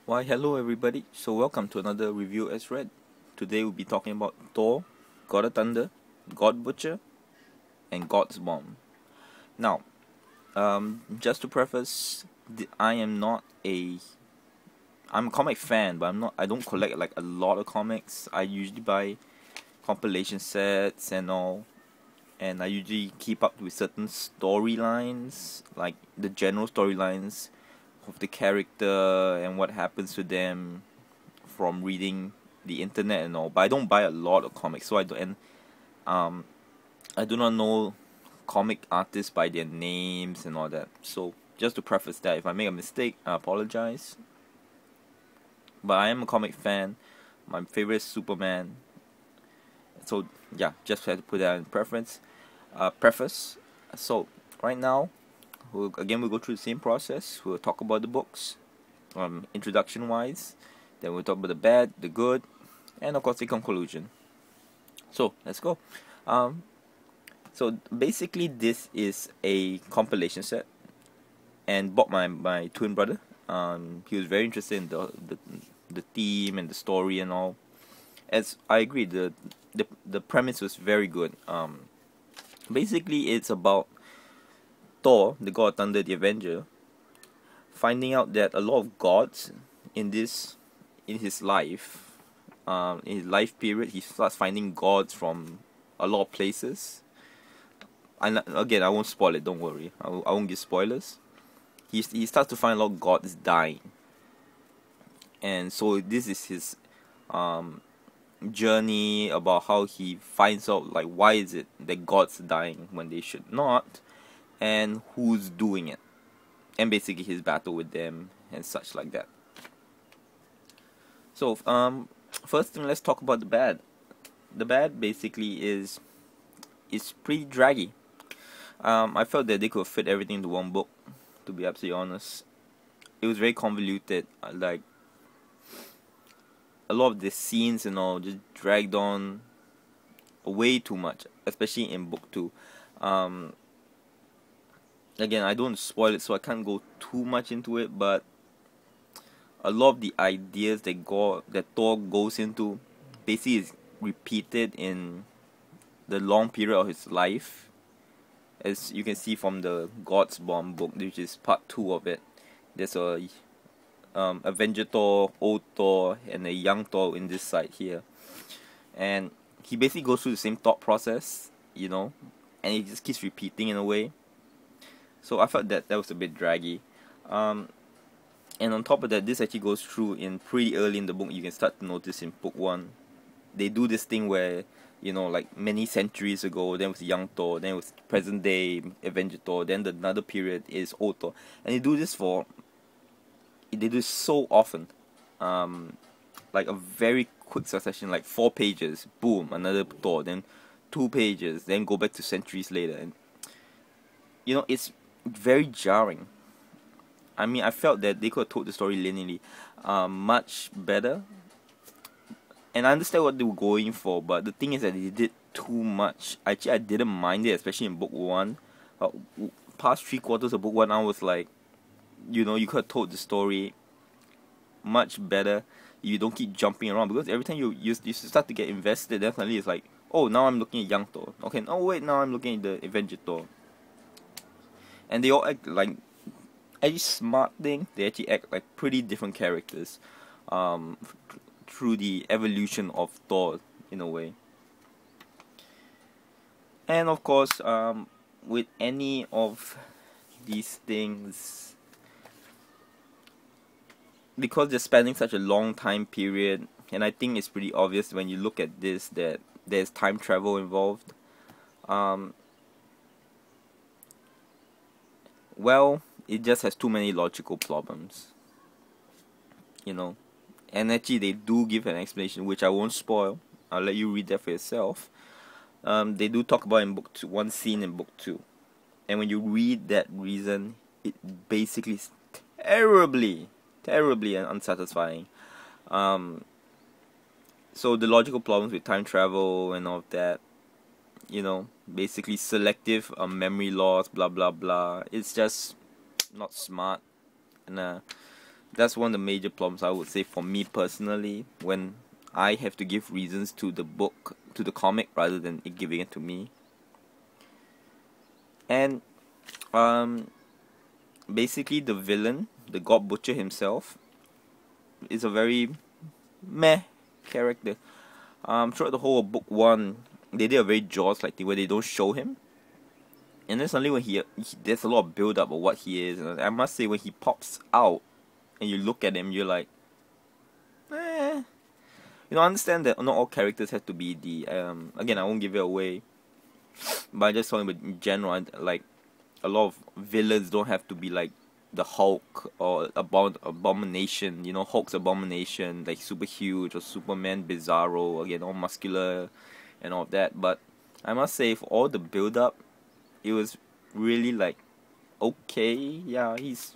Why, hello everybody. So welcome to another review as read. Today we'll be talking about Thor, God of Thunder, Godbutcher, and Godbomb. Now, just to preface, I'm a comic fan, but I don't collect like a lot of comics. I usually buy compilation sets and all, and I usually keep up with certain storylines, like the general storylines of the character and what happens to them from reading the internet and all. But I don't buy a lot of comics, so um I do not know comic artists by their names and all that. So just to preface that, if I make a mistake, I apologize. But I am a comic fan. My favorite is Superman. So yeah, just had to put that in preface. So right now, we'll go through the same process. We'll talk about the books, introduction wise. Then we'll talk about the bad, the good, and of course the conclusion. So let's go. So basically, this is a compilation set, and bought my twin brother. He was very interested in the theme and the story and all. As I agree, the premise was very good. Basically, it's about Thor, the god of thunder, the Avenger, finding out that a lot of gods in his life, in his life period, he starts finding gods from a lot of places. And again, I won't spoil it. Don't worry, I won't give spoilers. He starts to find a lot of gods dying, and so this is his journey about how he finds out like why is it that gods are dying when they should not, and who's doing it, and basically his battle with them and such like that. So first thing, let's talk about the bad. The bad basically is pretty draggy. I felt that they could fit everything into one book, to be absolutely honest. It was very convoluted. Like a lot of the scenes and all just dragged on way too much, especially in book 2. Again, I don't spoil it, so I can't go too much into it, but a lot of the ideas that Thor goes into basically is repeated in the long period of his life, as you can see from the Godbomb book, which is part 2 of it. There's a Avenger Thor, old Thor, and a young Thor in this side here, and he basically goes through the same thought process, and he just keeps repeating in a way. So I felt that was a bit draggy. And on top of that, this actually goes through in pretty early in the book. You can start to notice in book 1, they do this thing where, like many centuries ago, then it was young Thor, then it was present day Avenger Thor, then another period is old Thor, and they do this so often, like a very quick succession, like 4 pages, boom, another Thor, then 2 pages, then go back to centuries later, and it's very jarring. I mean, I felt that they could have told the story linearly much better. And I understand what they were going for, but the thing is that they did too much. Actually, I didn't mind it, especially in book 1. Past 3/4 of book 1, I was like, you could have told the story much better. You don't keep jumping around, because every time you start to get invested, definitely it's like, oh, now I'm looking at young Thor. Okay, oh wait, now I'm looking at the Avenger Thor. And they all act like, actually smart thing, they actually act like pretty different characters through the evolution of Thor in a way. And of course, with any of these things, because they're spanning such a long time period, and I think it's pretty obvious when you look at this that there's time travel involved. Well, it just has too many logical problems, and actually they do give an explanation, which I won't spoil. I'll let you read that for yourself. They do talk about in book 2, one scene in book 2, and when you read that reason, it basically is terribly and unsatisfying. So the logical problems with time travel and all of that, basically selective memory loss, blah blah blah, it's just not smart. And that's one of the major problems, I would say, for me personally, when I have to give reasons to the book, to the comic, rather than it giving it to me. And basically the villain, the Godbutcher himself, is a very meh character. Throughout the whole of book 1, they did a very Jaws-like thing where they don't show him. And then suddenly when there's a lot of build-up of what he is. And I must say, when he pops out, and you look at him, you're like, eh. You know, I understand that not all characters have to be the, again, I won't give it away, but I just talking about in general, like, a lot of villains don't have to be like the Hulk or Abomination, you know, Hulk's Abomination, like super huge, or Superman Bizarro, again, all muscular and all of that. But I must say, for all the build-up, it was really like, okay, yeah, he's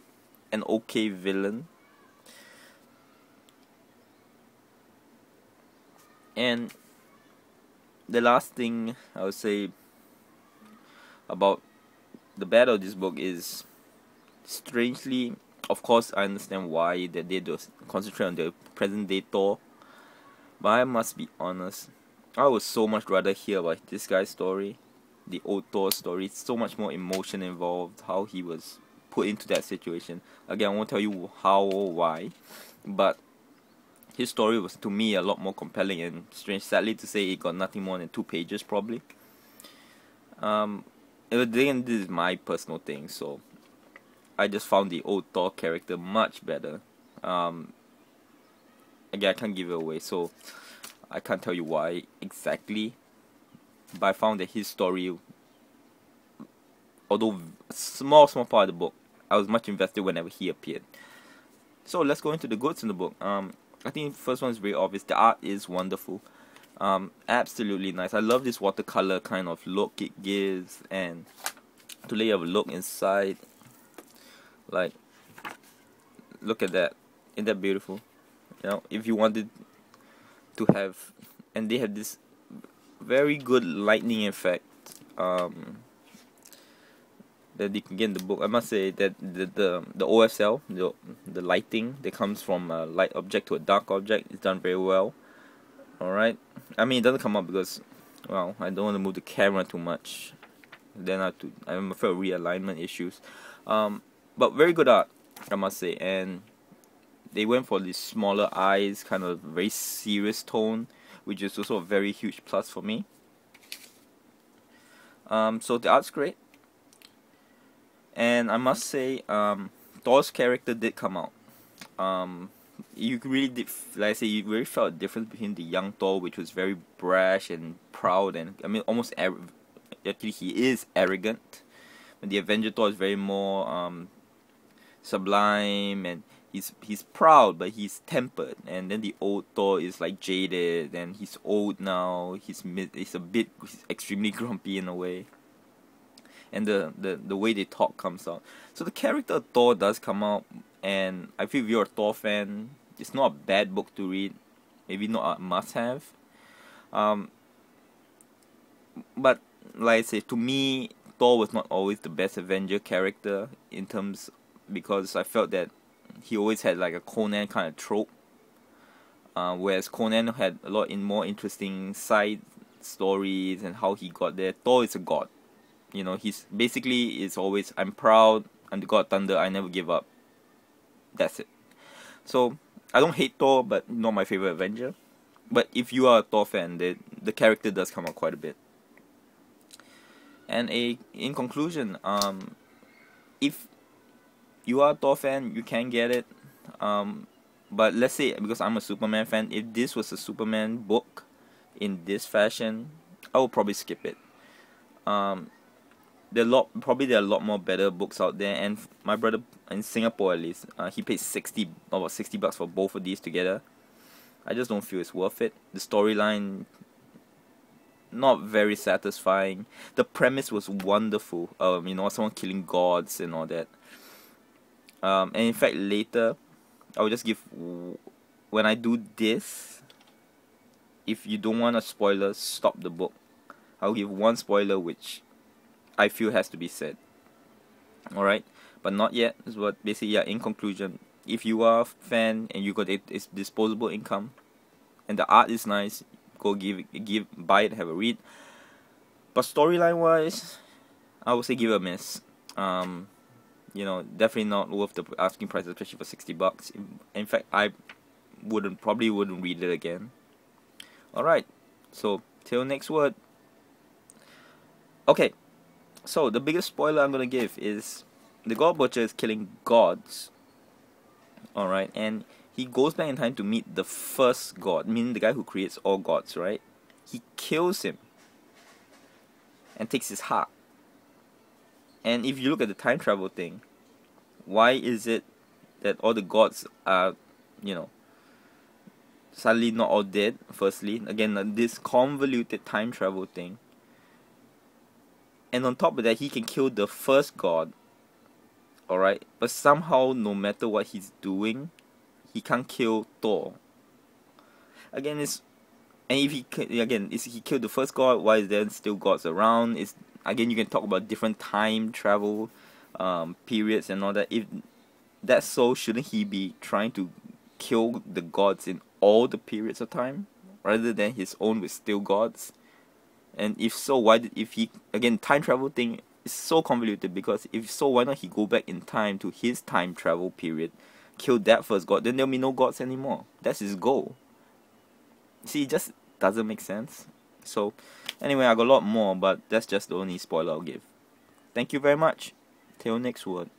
an okay villain. And the last thing I would say about the bad of this book is, strangely, of course, I understand why that they do concentrate on the present day Thor, but I must be honest, I would so much rather hear about this guy's story, the old Thor story. It's so much more emotion involved, how he was put into that situation. Again, I won't tell you how or why, but his story was, to me, a lot more compelling, and sadly to say, it got nothing more than 2 pages probably. Again, this is my personal thing, so I just found the old Thor character much better. Again, I can't give it away, so I can't tell you why exactly, but I found that his story, although a small part of the book, I was much invested whenever he appeared. So let's go into the goods in the book. I think the first one is very obvious. The art is wonderful. Absolutely nice. I love this watercolor kind of look it gives, and to let you have a look inside, like, look at that. Isn't that beautiful? You know, if you wanted to have, and they have this very good lightning effect that you can get in the book. I must say that the OSL, the lighting that comes from a light object to a dark object, is done very well. Alright, I mean, it doesn't come up because, well, I don't want to move the camera too much, then I'm afraid of realignment issues. But very good art, I must say, and they went for these smaller eyes, kind of very serious tone, which is also a very huge plus for me. So the art's great, and I must say, Thor's character did come out. You really did, like I say, you really felt a difference between the young Thor, which was very brash and proud, and I mean, almost actually he is arrogant. And the Avenger Thor is very more sublime, and he's proud, but he's tempered. And then the old Thor is like jaded, and he's old now. He's extremely grumpy in a way. And the way they talk comes out. So the character of Thor does come out, and I feel if you're a Thor fan, it's not a bad book to read. Maybe not a must-have. But like I say, to me, Thor was not always the best Avenger character in terms, because I felt that he always had like a Conan kind of trope, whereas Conan had a lot more interesting side stories and how he got there. Thor is a god. You know, he's basically is always, I'm proud, I'm the god of thunder, I never give up. That's it. So I don't hate Thor, but not my favorite Avenger. But if you are a Thor fan, the character does come out quite a bit. And in conclusion, if you are a Thor fan, you can get it. But let's say, because I'm a Superman fan, if this was a Superman book in this fashion, I would probably skip it. There are a lot more better books out there, and my brother in Singapore at least, he paid about $60 for both of these together. I just don't feel it's worth it. The storyline, not very satisfying. The premise was wonderful. You know, someone killing gods and all that. And in fact, later, I will just give, when I do this, if you don't want a spoiler, stop the book. I'll give one spoiler which I feel has to be said. Alright, but not yet. Is what basically, yeah, in conclusion, if you are a fan and you got it's disposable income, and the art is nice, go buy it, have a read. But storyline wise, I would say give it a miss. You know, definitely not worth the asking price, especially for $60. In fact, I probably wouldn't read it again. Alright, so till next word. Okay, so the biggest spoiler I'm gonna give is the Godbutcher is killing gods. Alright, and he goes back in time to meet the first god, meaning the guy who creates all gods, right? He kills him and takes his heart. And if you look at the time travel thing, why is it that all the gods are, you know, suddenly not all dead? Firstly, again, this convoluted time travel thing. And on top of that, he can kill the first god. Alright, but somehow, no matter what he's doing, he can't kill Thor. Again, if he killed the first god, why is there still gods around? Again, you can talk about different time travel periods and all that. If that's so, shouldn't he be trying to kill the gods in all the periods of time rather than his own with still gods? And if so, time travel thing is so convoluted, because if so, why not he go back in time to his time travel period, kill that first god, then there'll be no gods anymore. That's his goal. See, it just doesn't make sense. So anyway, I got a lot more, but that's just the only spoiler I'll give. Thank you very much. Till next word.